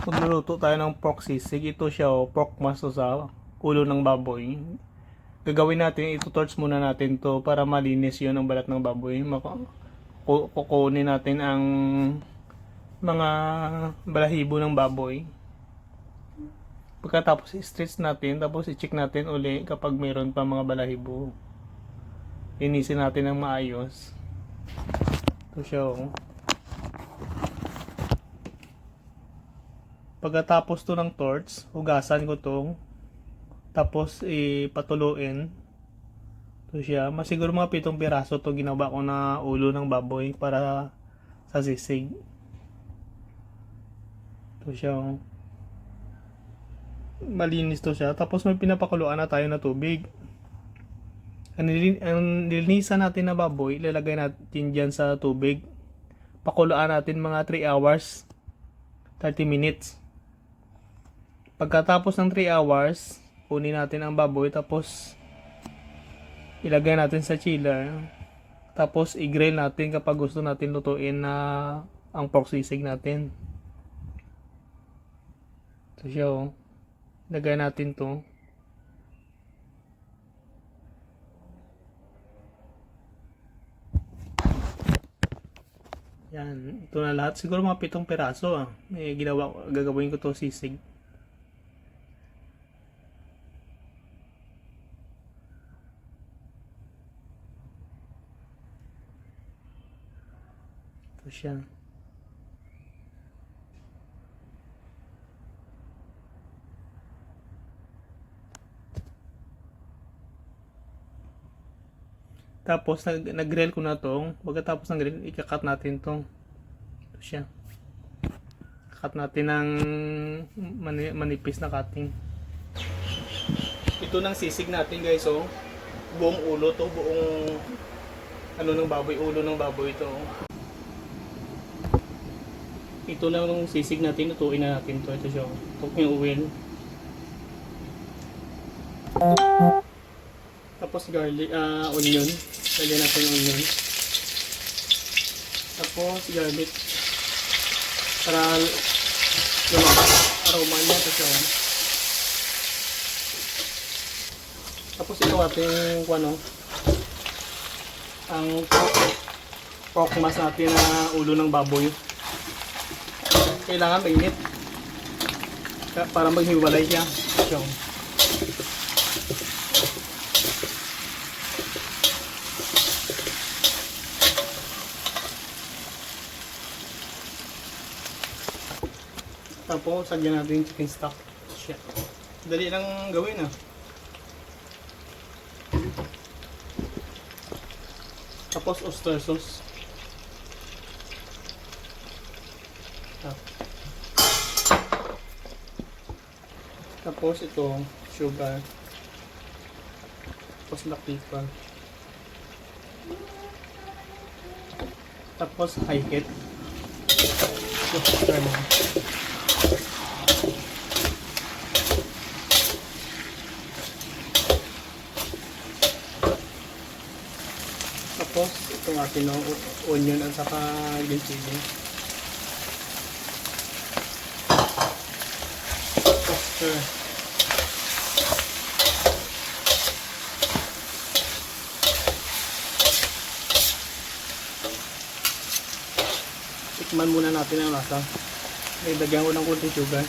Magluluto tayo ng pork sisig. Ito siya, pork maso sa ulo ng baboy. Gagawin natin, ito-torch muna natin to para malinis yon ang balat ng baboy. Kukunin natin ang mga balahibo ng baboy. Pagkatapos i-stretch natin, tapos i-check natin uli kapag mayroon pa mga balahibo. Linisin natin ng maayos. Ito siya, oh. Pagkatapos to ng torch, hugasan ko to. Tapos ipatuluin. Ito siya. Masiguro mga 7 piraso to ginawa ko na ulo ng baboy para sa sisig. Ito siya. Malinis to siya. Tapos may pinapakuluan na tayo na tubig. Ang nilinisan natin na baboy, ilalagay natin dyan sa tubig. Pakuluan natin mga 3 hours, 30 minutes. Pagkatapos ng 3 hours, kunin natin ang baboy tapos ilagay natin sa chiller. Tapos i-grill natin kapag gusto natin lutuin na ang pork sisig natin. Ito siya, oh. Ilagay natin to. Yan, ito na lahat. Siguro mga 7 piraso, ah. Gagawin ko to sisig. Ito siya. Tapos nag-grill ko na to. Pagkatapos ng grill, ikakat natin to. Ito siya. Cut natin ng manipis na cutting. Ito ng sisig natin, guys, oh. Buong ulo to, buong ano ng baboy, ulo ng baboy ito. Ito lang ng sisig natin, lutuin na natin to. Ito siya. Cook yung oil. Tapos garlic, onion. Lagyan natin yung onion. Tapos garlic. Para lumabas aroma niya. Ito siya. Tapos ito ating ano, ang pork mas natin na ulo ng baboy. Kailangan mainit para maghiwalay siya. So, tapos sagyan natin yung chicken stock. Shit. Dali lang gawin, ah. Tapos oyster sauce. Tapos ito, sugar. Tapos black pepper. Tapos high heat. Tapos ito atin ng onion at saka green chili. Tikman muna natin ang lasa. Lagyan ko ng konting sugar.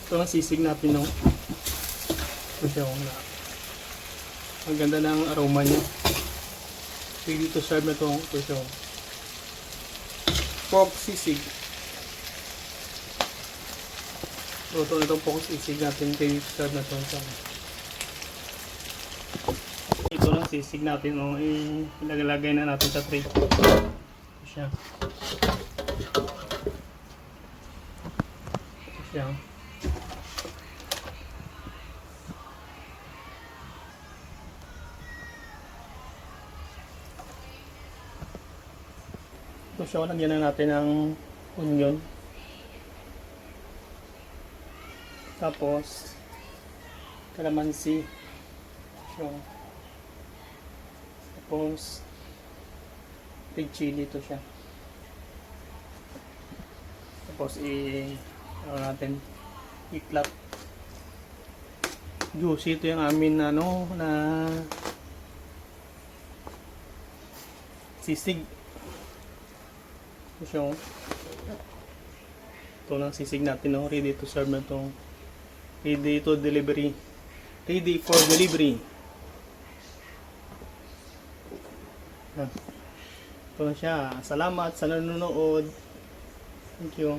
Ito lang sisig natin, no? Ito siya, ang ganda ng aroma niya. Ready to serve na ito. Ito siya, pork sisig. Ito na itong pork sisig natin. Ready to serve na ito. Ito lang sisig natin, no? Ilagay na natin sa tray. Ito siya. Ito siya. So, lagyan na natin ng onion. Tapos, kalamansi. So, tapos, red chili to siya. Tapos, ano natin, iklap. Juicy ito yung amin na sisig. So, ito lang sisig natin, no? Ready to serve na ito. Ready to delivery. Ready for delivery. Ito na siya. Salamat sa nanonood. Thank you.